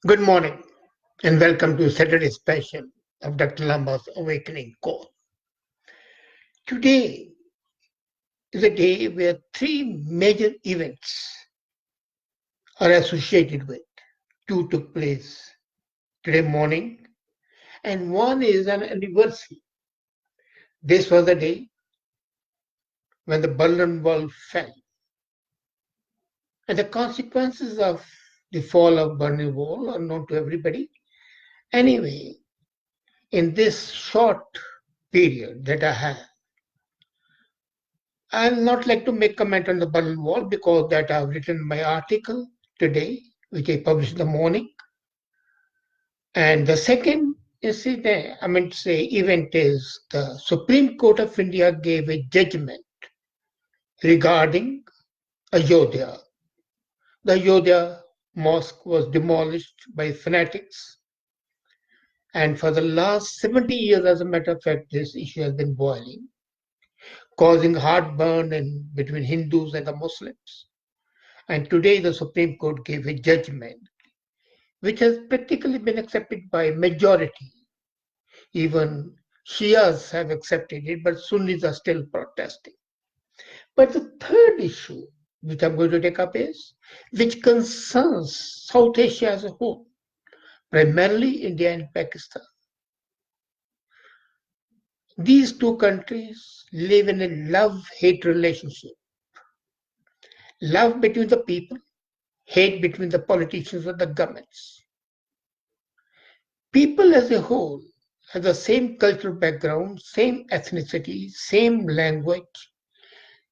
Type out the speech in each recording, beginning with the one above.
Good morning and welcome to Saturday special of Dr. Lamba's Awakening Call. Today is a day where three major events are associated with. Two took place today morning and one is an anniversary. This was the day when the Berlin Wall fell. And the consequences of the fall of Berlin Wall are known to everybody. Anyway, in this short period that I have, I'll not like to make comment on the Berlin Wall because that I've written my article today, which I published in the morning. And the second incident, event is the Supreme Court of India gave a judgment regarding Ayodhya. The Ayodhya mosque was demolished by fanatics. And for the last 70 years, as a matter of fact, this issue has been boiling, causing heartburn between Hindus and the Muslims. And today the Supreme Court gave a judgment which has practically been accepted by majority. Even Shias have accepted it, but Sunnis are still protesting. But the third issue which I'm going to take up is which concerns South Asia as a whole, primarily India and Pakistan. These two countries live in a love-hate relationship. Love between the people, hate between the politicians and the governments. People as a whole have the same cultural background, same ethnicity, same language,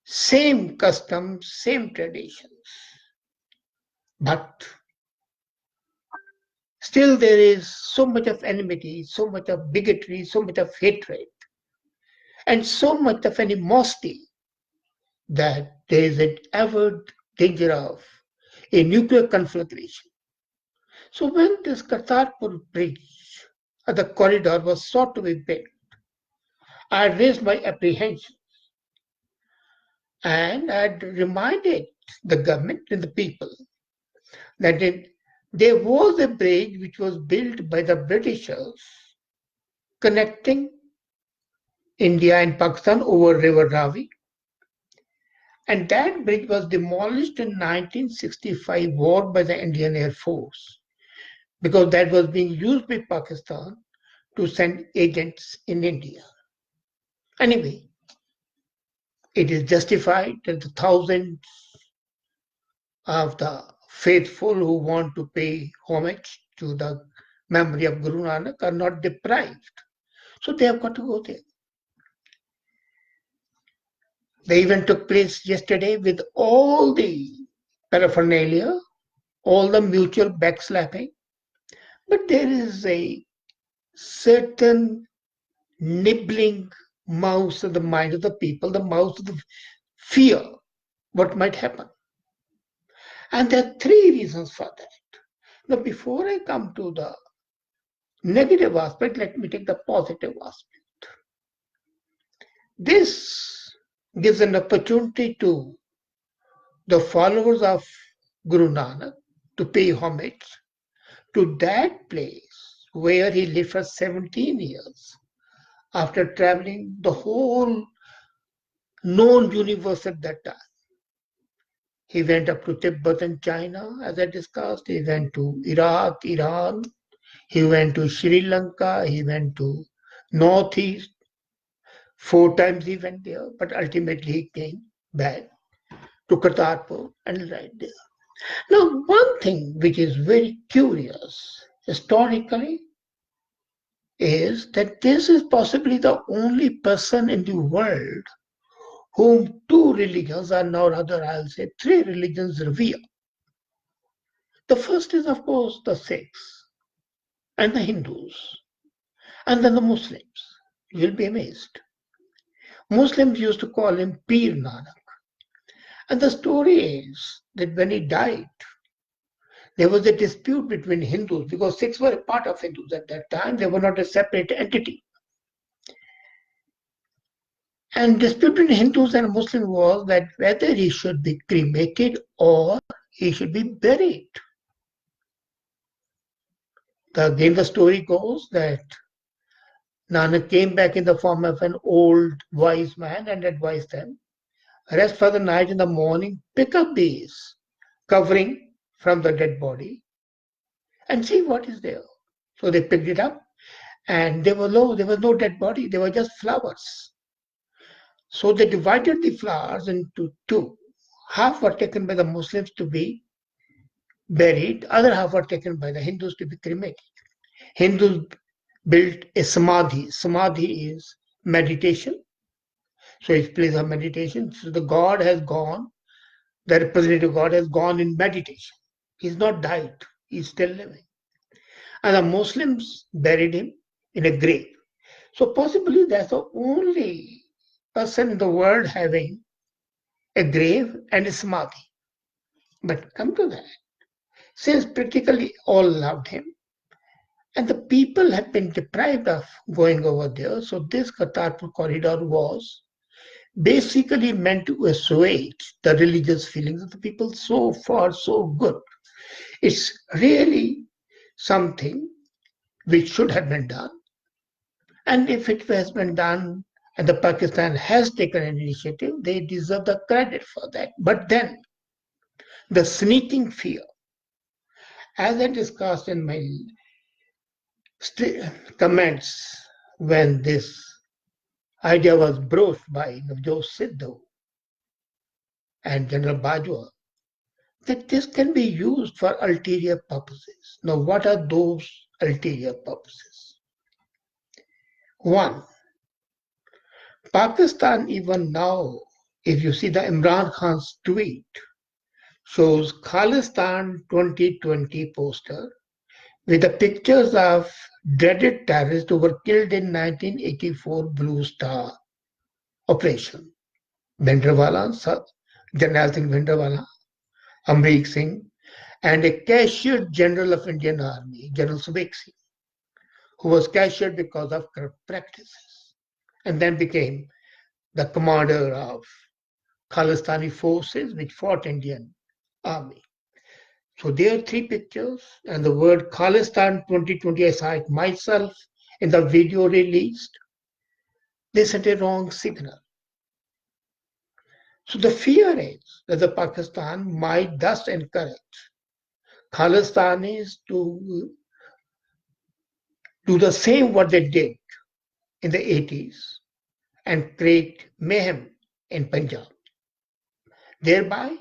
same customs, same traditions. But still there is so much of enmity, so much of bigotry, so much of hatred, and so much of animosity that there is an ever danger of a nuclear conflagration. So when this Kartarpur bridge, the corridor was sought to be built, I raised my apprehension and I had reminded the government and the people that there was a bridge which was built by the Britishers connecting India and Pakistan over River Ravi. And that bridge was demolished in 1965 war by the Indian Air Force because that was being used by Pakistan to send agents in India. Anyway, it is justified that the thousands of the faithful who want to pay homage to the memory of Guru Nanak are not deprived. So they have got to go there. The event took place yesterday with all the paraphernalia, all the mutual backslapping, but there is a certain nibbling mouse of the mind of the people, the mouse of the fear, what might happen. And there are three reasons for that. Now, before I come to the negative aspect, let me take the positive aspect. This gives an opportunity to the followers of Guru Nanak to pay homage to that place where he lived for 17 years after traveling the whole known universe at that time. He went up to Tibet and China, as I discussed. He went to Iraq, Iran. He went to Sri Lanka. He went to Northeast. 4 times he went there, but ultimately he came back to Kartarpur and right there. Now, one thing which is very curious historically is that this is possibly the only person in the world whom two religions, or now rather I'll say three religions, revere. The first is, of course, the Sikhs and the Hindus, and then the Muslims. You'll be amazed. Muslims used to call him Pir Nanak. And the story is that when he died, there was a dispute between Hindus because Sikhs were a part of Hindus at that time. They were not a separate entity. And dispute between Hindus and Muslims was that whether he should be cremated or he should be buried. Again, the story goes that Nanak came back in the form of an old wise man and advised them, rest for the night, in the morning, pick up these covering from the dead body and see what is there. So they picked it up and they were low, there was no dead body, they were just flowers. So they divided the flowers into two. Half were taken by the Muslims to be buried, other half were taken by the Hindus to be cremated. Hindus built a samadhi. Samadhi is meditation. So it's place of meditation. So the God has gone, the representative God has gone in meditation. He's not died, he's still living. And the Muslims buried him in a grave. So possibly that's the only person in the world having a grave and a samadhi. But come to that, since practically all loved him, and the people have been deprived of going over there, so this Kartarpur corridor was basically meant to assuage the religious feelings of the people. So far, so good. It's really something which should have been done. And if it has been done and the Pakistan has taken an initiative, they deserve the credit for that. But then the sneaking fear, as I discussed in my comments when this idea was broached by Navjot Sidhu and General Bajwa, that this can be used for ulterior purposes. Now, what are those ulterior purposes? One, Pakistan even now, if you see the Imran Khan's tweet, shows Khalistan 2020 poster with the pictures of dreaded terrorists who were killed in 1984 Blue Star operation. Bhindranwala, General Singh Bhindranwala, Amrik Singh, and a cashiered general of Indian Army, General Subek Singh, who was cashiered because of corrupt practices, and then became the commander of Khalistani forces which fought Indian Army. So there are three pictures, and the word Khalistan 2020, I saw it myself in the video released. They sent a wrong signal. So the fear is that the Pakistan might thus encourage Khalistanis to do the same what they did in the 80s and create mayhem in Punjab, thereby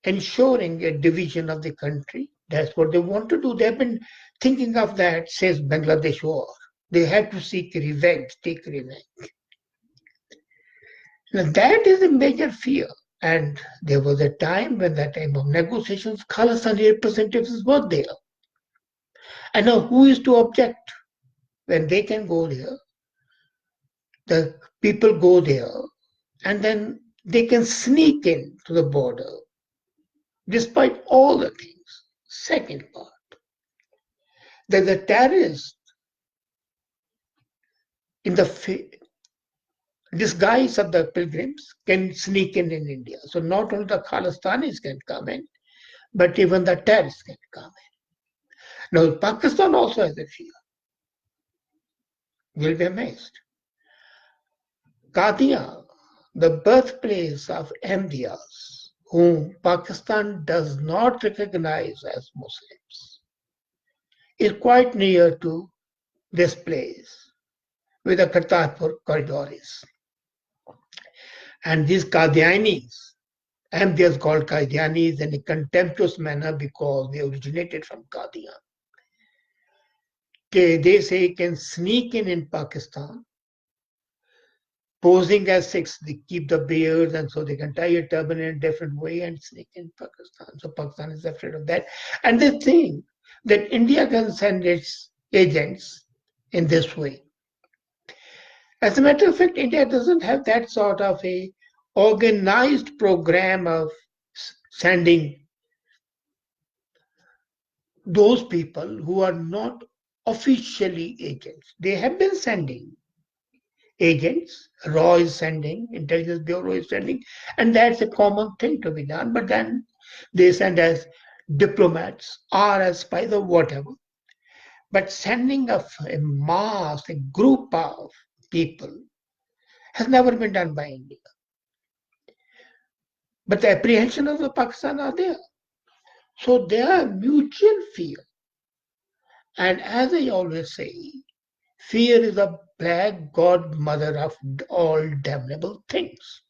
ensuring a division of the country. That's what they want to do. They've been thinking of that since Bangladesh war. They have to seek revenge, take revenge. Now that is a major fear. And there was a time when that time of negotiations, Khalistani representatives were there. And now who is to object when they can go there? The people go there and then they can sneak in to the border despite all the things. Second part, that the terrorists in the disguise of the pilgrims can sneak in India. So not only the Khalistanis can come in, but even the terrorists can come in. Now Pakistan also has a fear. You'll be amazed. Qadian, the birthplace of Ahmadiyas, whom Pakistan does not recognize as Muslims, is quite near to this place where the Kartarpur corridor is. And these Qadianis, Ahmadiyas called Qadianis in a contemptuous manner because they originated from Qadian. They say can sneak in Pakistan, posing as Sikhs. They keep the beards and so they can tie a turban in a different way and sneak in Pakistan. So Pakistan is afraid of that. And they think that India can send its agents in this way. As a matter of fact, India doesn't have that sort of a organized program of sending those people who are not officially agents. They have been sending agents, RAW is sending, Intelligence Bureau is sending, and that's a common thing to be done. But then they send as diplomats or as spies or whatever. But sending a mass, a group of people has never been done by India. But the apprehension of the Pakistan are there. So they are mutual fear. And as I always say, fear is the black godmother of all damnable things.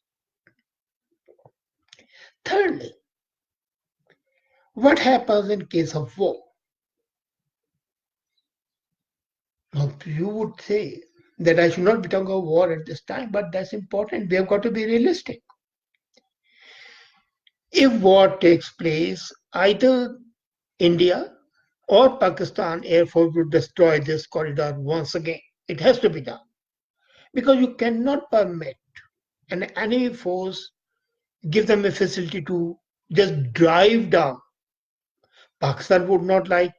Thirdly, what happens in case of war? Now, you would say that I should not be talking about war at this time, but that's important. We have got to be realistic. If war takes place, either India or Pakistan Air Force will destroy this corridor once again. It has to be done because you cannot permit an enemy force give them a facility to just drive down. Pakistan would not like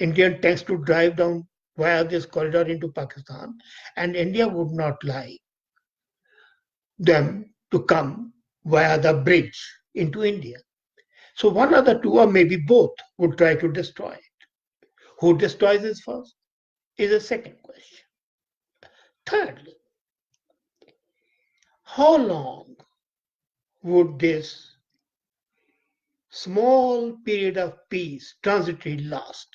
Indian tanks to drive down via this corridor into Pakistan, and India would not like them to come via the bridge into India. So one of the two, or maybe both, would try to destroy it. Who destroys it first is a second question. Thirdly, how long would this small period of peace, transitory, last?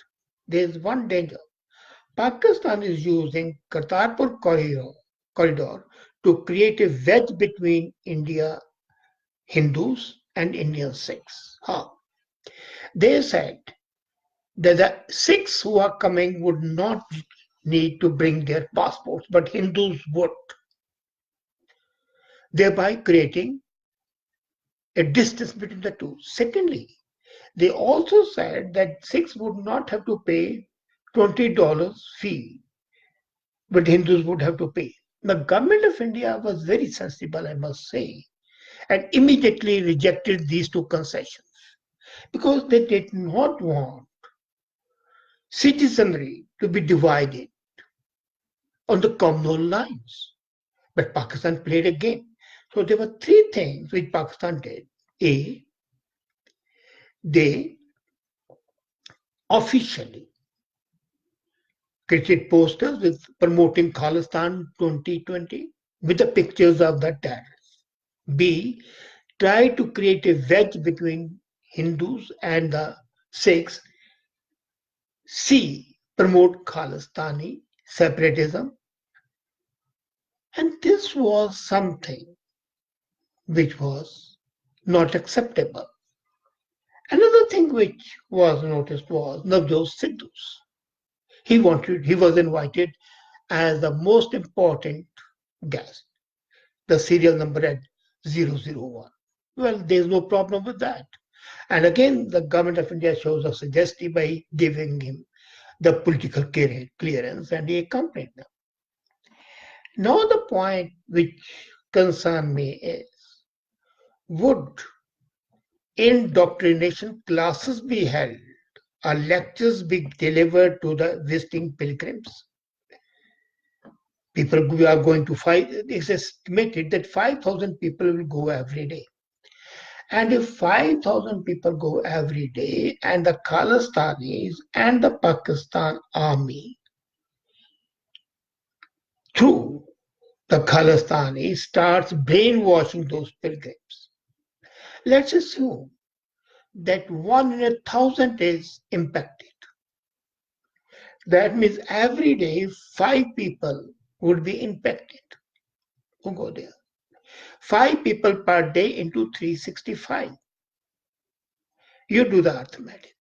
There is one danger. Pakistan is using Kartarpur corridor to create a wedge between India Hindus and Indian Sikhs. They said that the Sikhs who are coming would not need to bring their passports, but Hindus would, thereby creating a distance between the two. Secondly, they also said that Sikhs would not have to pay $20 fee, but Hindus would have to pay. The government of India was very sensible, I must say, and immediately rejected these two concessions because they did not want citizenry to be divided on the communal lines. But Pakistan played a game. So there were three things which Pakistan did. A, they officially created posters with promoting Khalistan 2020 with the pictures of the terrorists. B, tried to create a wedge between Hindus and the Sikhs. C, promote Khalistani separatism. And this was something which was not acceptable. Another thing which was noticed was Navjot Sidhu's. He was invited as the most important guest. The serial number at 001. Well, there's no problem with that. And again, the government of India shows us suggestion by giving him the political clearance, and he accompanied them. Now, the point which concerns me is, would indoctrination classes be held or lectures be delivered to the visiting pilgrims? People who are going to fight, it's estimated that 5,000 people will go every day. And if 5,000 people go every day, and the Khalistanis and the Pakistan army, through the Khalistanis, starts brainwashing those pilgrims, let's assume that 1 in 1,000 is impacted. That means every day 5 people would be impacted who go there. 5 people per day into 365. You do the arithmetic.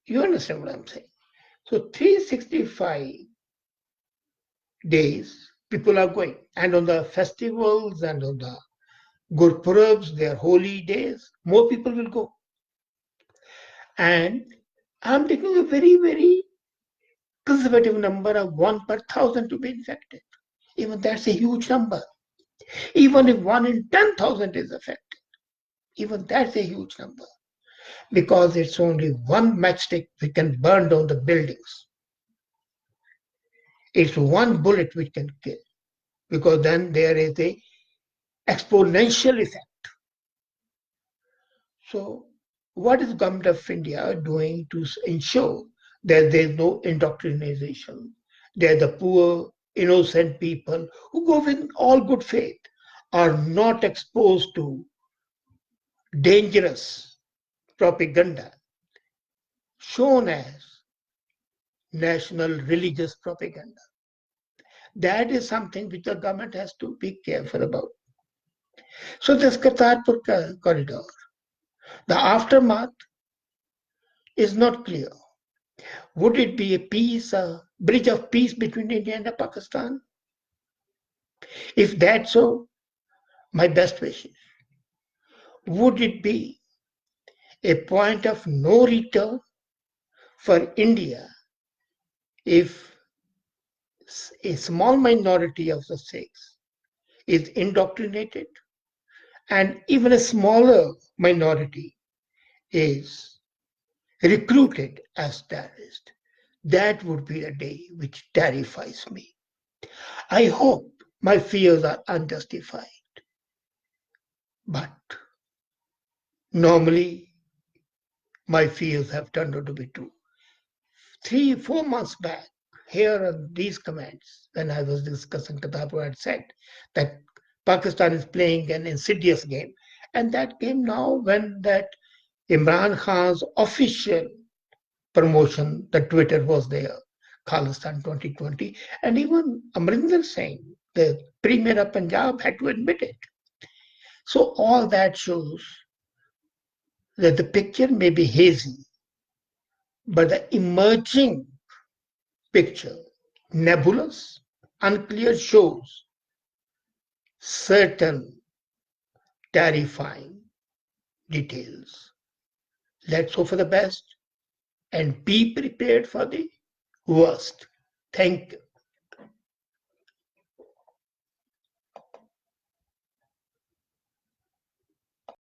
You understand what I'm saying? So 365 days people are going. And on the festivals and on the Gurpurabs, their holy days, more people will go. And I'm taking a very, very conservative number of 1 per 1,000 to be infected. Even that's a huge number. Even if 1 in 10,000 is affected, even that's a huge number. Because it's only one matchstick which can burn down the buildings. It's one bullet which can kill. Because then there is a exponential effect. So what is government of India doing to ensure that there is no indoctrination, that the poor, innocent people who go with all good faith are not exposed to dangerous propaganda shown as national religious propaganda? That is something which the government has to be careful about. So this Kartarpur corridor, the aftermath is not clear. Would it be a peace, a bridge of peace between India and Pakistan? If that's so, my best wishes. Would it be a point of no return for India if a small minority of the Sikhs is indoctrinated and even a smaller minority is recruited as terrorists? That would be a day which terrifies me. I hope my fears are unjustified, but normally my fears have turned out to be true. 3, 4 months back, here are these comments when I was discussing Kartarpur had said that Pakistan is playing an insidious game. And that came now when that Imran Khan's official promotion, the Twitter was there, Khalistan 2020, and even Amrinder Singh, the Premier of Punjab, had to admit it. So all that shows that the picture may be hazy, but the emerging picture, nebulous, unclear, shows certain terrifying details. Let's hope for the best and be prepared for the worst. Thank you.